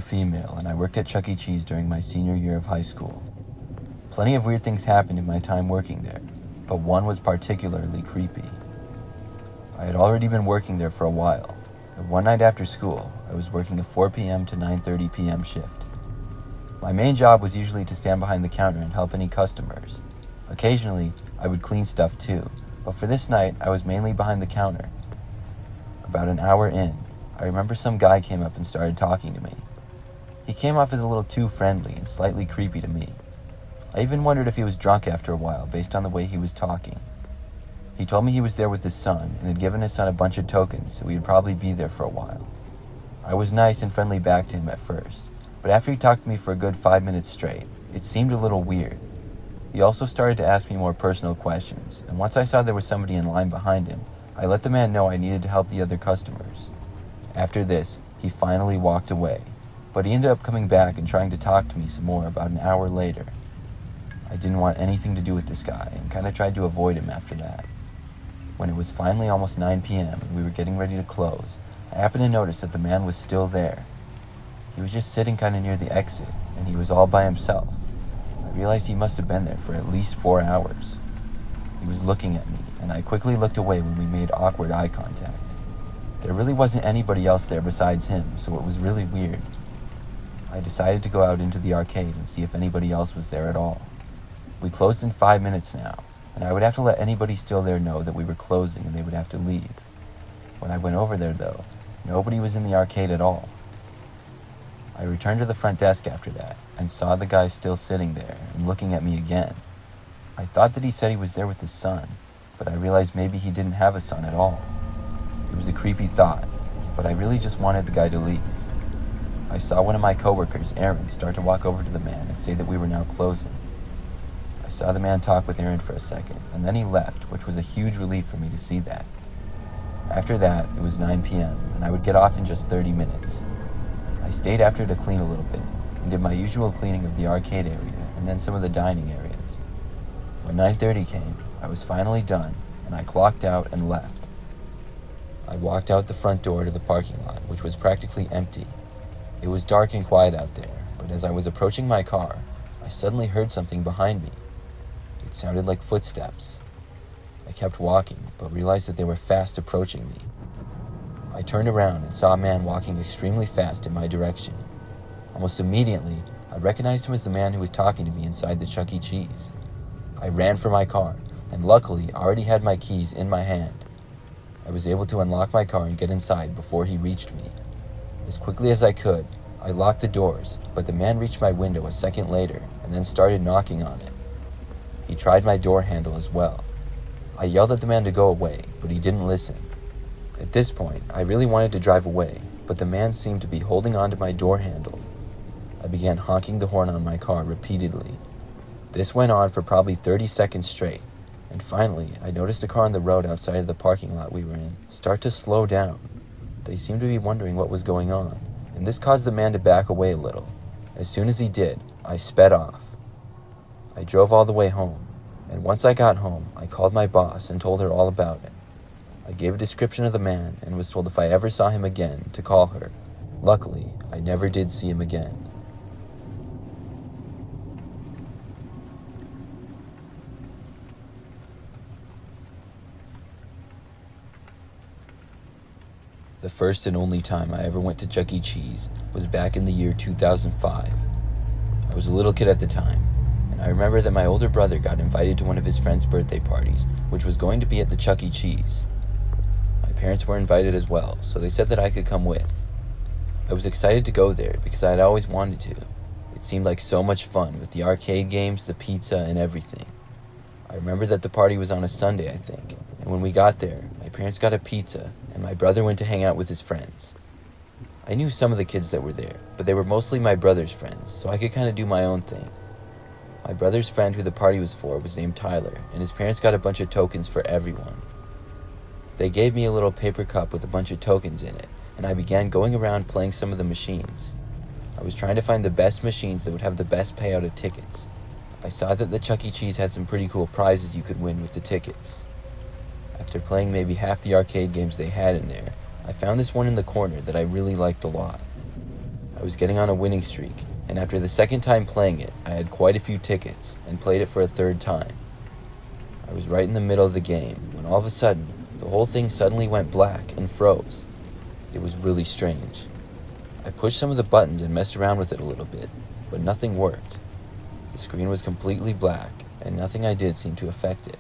a female, and I worked at Chuck E. Cheese during my senior year of high school. Plenty of weird things happened in my time working there, but one was particularly creepy. I had already been working there for a while, and one night after school, I was working a 4 p.m. to 9:30 p.m. shift. My main job was usually to stand behind the counter and help any customers. Occasionally, I would clean stuff too, but for this night, I was mainly behind the counter. About an hour in, I remember some guy came up and started talking to me. He came off as a little too friendly and slightly creepy to me. I even wondered if he was drunk after a while based on the way he was talking. He told me he was there with his son and had given his son a bunch of tokens so he would probably be there for a while. I was nice and friendly back to him at first, but after he talked to me for a good 5 minutes straight, it seemed a little weird. He also started to ask me more personal questions, and once I saw there was somebody in line behind him, I let the man know I needed to help the other customers. After this, he finally walked away, but he ended up coming back and trying to talk to me some more about an hour later. I didn't want anything to do with this guy and kind of tried to avoid him after that. When it was finally almost 9 p.m. and we were getting ready to close, I happened to notice that the man was still there. He was just sitting kind of near the exit, and he was all by himself. I realized he must have been there for at least 4 hours. He was looking at me, and I quickly looked away when we made awkward eye contact. There really wasn't anybody else there besides him, so it was really weird. I decided to go out into the arcade and see if anybody else was there at all. We closed in 5 minutes now, and I would have to let anybody still there know that we were closing and they would have to leave. When I went over there though, nobody was in the arcade at all. I returned to the front desk after that and saw the guy still sitting there and looking at me again. I thought that he said he was there with his son, but I realized maybe he didn't have a son at all. It was a creepy thought, but I really just wanted the guy to leave. I saw one of my coworkers, Aaron, start to walk over to the man and say that we were now closing. I saw the man talk with Aaron for a second, and then he left, which was a huge relief for me to see that. After that, it was 9 p.m., and I would get off in just 30 minutes. I stayed after to clean a little bit, and did my usual cleaning of the arcade area, and then some of the dining areas. When 9:30 came, I was finally done, and I clocked out and left. I walked out the front door to the parking lot, which was practically empty. It was dark and quiet out there, but as I was approaching my car, I suddenly heard something behind me. It sounded like footsteps. I kept walking, but realized that they were fast approaching me. I turned around and saw a man walking extremely fast in my direction. Almost immediately, I recognized him as the man who was talking to me inside the Chuck E. Cheese. I ran for my car, and luckily already had my keys in my hand. I was able to unlock my car and get inside before he reached me. As quickly as I could, I locked the doors, but the man reached my window a second later and then started knocking on it. He tried my door handle as well. I yelled at the man to go away, but he didn't listen. At this point, I really wanted to drive away, but the man seemed to be holding on to my door handle. I began honking the horn on my car repeatedly. This went on for probably 30 seconds straight, and finally, I noticed a car on the road outside of the parking lot we were in start to slow down. They seemed to be wondering what was going on, and this caused the man to back away a little. As soon as he did, I sped off. I drove all the way home, and once I got home, I called my boss and told her all about it. I gave a description of the man and was told if I ever saw him again to call her. Luckily, I never did see him again. The first and only time I ever went to Chuck E. Cheese was back in the year 2005. I was a little kid at the time, and I remember that my older brother got invited to one of his friend's birthday parties, which was going to be at the Chuck E. Cheese. My parents were invited as well, so they said that I could come with. I was excited to go there because I had always wanted to. It seemed like so much fun with the arcade games, the pizza, and everything. I remember that the party was on a Sunday, I think, and when we got there, my parents got a pizza, and my brother went to hang out with his friends. I knew some of the kids that were there, but they were mostly my brother's friends, so I could kind of do my own thing. My brother's friend who the party was for was named Tyler, and his parents got a bunch of tokens for everyone. They gave me a little paper cup with a bunch of tokens in it, and I began going around playing some of the machines. I was trying to find the best machines that would have the best payout of tickets. I saw that the Chuck E. Cheese had some pretty cool prizes you could win with the tickets. After playing maybe half the arcade games they had in there, I found this one in the corner that I really liked a lot. I I was getting on a winning streak, and after the second time playing it, I had quite a few tickets and played it for a third time. I was right in the middle of the game when all of a sudden, the whole thing suddenly went black and froze. It was really strange. I pushed some of the buttons and messed around with it a little bit, but nothing worked. The screen was completely black, and nothing I did seemed to affect it.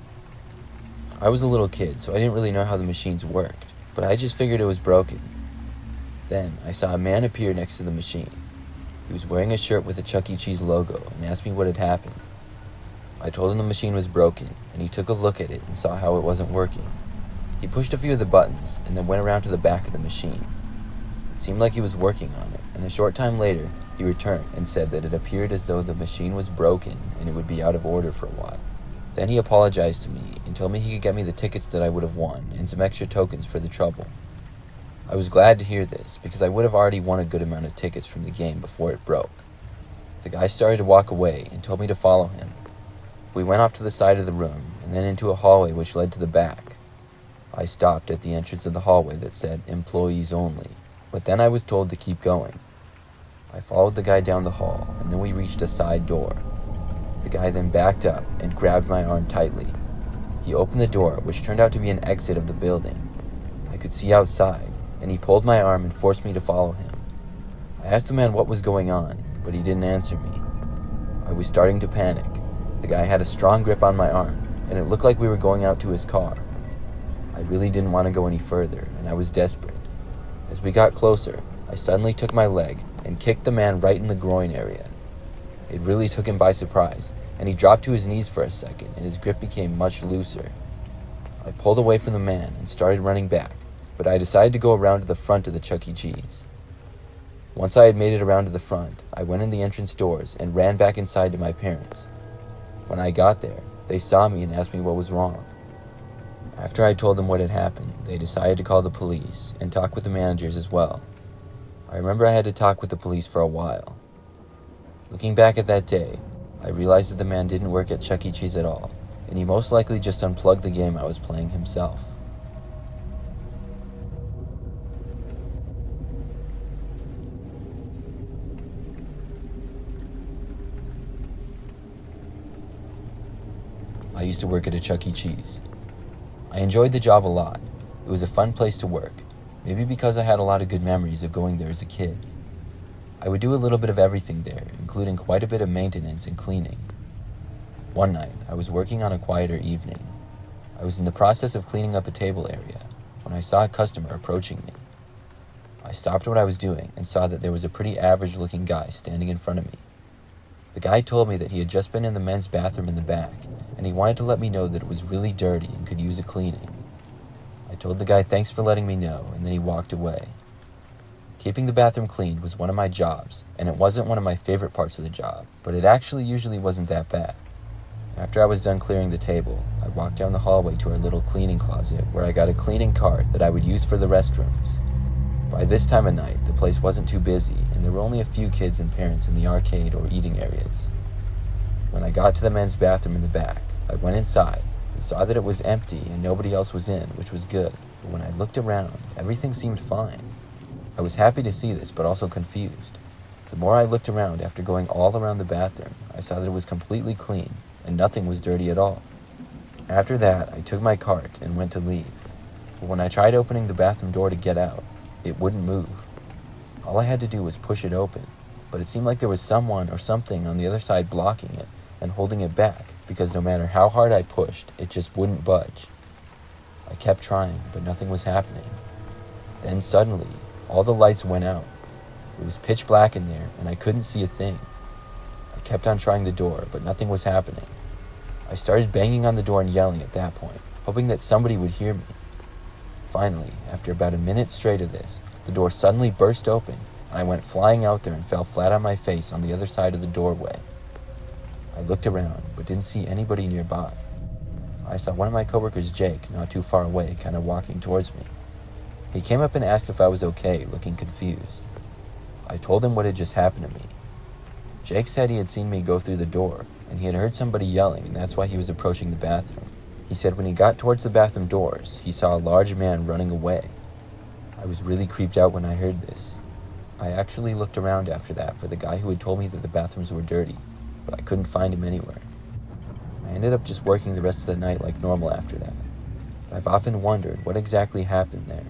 I was a little kid, so I didn't really know how the machines worked, but I just figured it was broken. Then, I saw a man appear next to the machine. He was wearing a shirt with a Chuck E. Cheese logo and asked me what had happened. I told him the machine was broken, and he took a look at it and saw how it wasn't working. He pushed a few of the buttons and then went around to the back of the machine. It seemed like he was working on it, and a short time later, he returned and said that it appeared as though the machine was broken and it would be out of order for a while. Then he apologized to me and told me he could get me the tickets that I would have won and some extra tokens for the trouble. I was glad to hear this because I would have already won a good amount of tickets from the game before it broke. The guy started to walk away and told me to follow him. We went off to the side of the room and then into a hallway which led to the back. I stopped at the entrance of the hallway that said employees only, but then I was told to keep going. I followed the guy down the hall and then we reached a side door. The guy then backed up and grabbed my arm tightly. He opened the door, which turned out to be an exit of the building. I could see outside, and he pulled my arm and forced me to follow him. I asked the man what was going on, but he didn't answer me. I was starting to panic. The guy had a strong grip on my arm, and it looked like we were going out to his car. I really didn't want to go any further, and I was desperate. As we got closer, I suddenly took my leg and kicked the man right in the groin area. It really took him by surprise, and he dropped to his knees for a second, and his grip became much looser. I pulled away from the man and started running back, but I decided to go around to the front of the Chuck E. Cheese. Once I had made it around to the front, I went in the entrance doors and ran back inside to my parents. When I got there, they saw me and asked me what was wrong. After I told them what had happened, they decided to call the police and talk with the managers as well. I remember I had to talk with the police for a while. Looking back at that day, I realized that the man didn't work at Chuck E. Cheese at all, and he most likely just unplugged the game I was playing himself. I used to work at a Chuck E. Cheese. I enjoyed the job a lot. It was a fun place to work, maybe because I had a lot of good memories of going there as a kid. I would do a little bit of everything there, including quite a bit of maintenance and cleaning. One night, I was working on a quieter evening. I was in the process of cleaning up a table area when I saw a customer approaching me. I stopped what I was doing and saw that there was a pretty average-looking guy standing in front of me. The guy told me that he had just been in the men's bathroom in the back, and he wanted to let me know that it was really dirty and could use a cleaning. I told the guy thanks for letting me know, and then he walked away. Keeping the bathroom clean was one of my jobs, and it wasn't one of my favorite parts of the job, but it actually usually wasn't that bad. After I was done clearing the table, I walked down the hallway to our little cleaning closet where I got a cleaning cart that I would use for the restrooms. By this time of night, the place wasn't too busy, and there were only a few kids and parents in the arcade or eating areas. When I got to the men's bathroom in the back, I went inside and saw that it was empty and nobody else was in, which was good. But when I looked around, everything seemed fine. I was happy to see this, but also confused. The more I looked around after going all around the bathroom, I saw that it was completely clean, and nothing was dirty at all. After that, I took my cart and went to leave. But when I tried opening the bathroom door to get out, it wouldn't move. All I had to do was push it open, but it seemed like there was someone or something on the other side blocking it and holding it back, because no matter how hard I pushed, it just wouldn't budge. I kept trying, but nothing was happening. Then suddenly, all the lights went out. It was pitch black in there, and I couldn't see a thing. I kept on trying the door, but nothing was happening. I started banging on the door and yelling at that point, hoping that somebody would hear me. Finally, after about a minute straight of this, the door suddenly burst open, and I went flying out there and fell flat on my face on the other side of the doorway. I looked around, but didn't see anybody nearby. I saw one of my coworkers, Jake, not too far away, kind of walking towards me. He came up and asked if I was okay, looking confused. I told him what had just happened to me. Jake said he had seen me go through the door, and he had heard somebody yelling, and that's why he was approaching the bathroom. He said when he got towards the bathroom doors, he saw a large man running away. I was really creeped out when I heard this. I actually looked around after that for the guy who had told me that the bathrooms were dirty, but I couldn't find him anywhere. I ended up just working the rest of the night like normal after that. But I've often wondered what exactly happened there.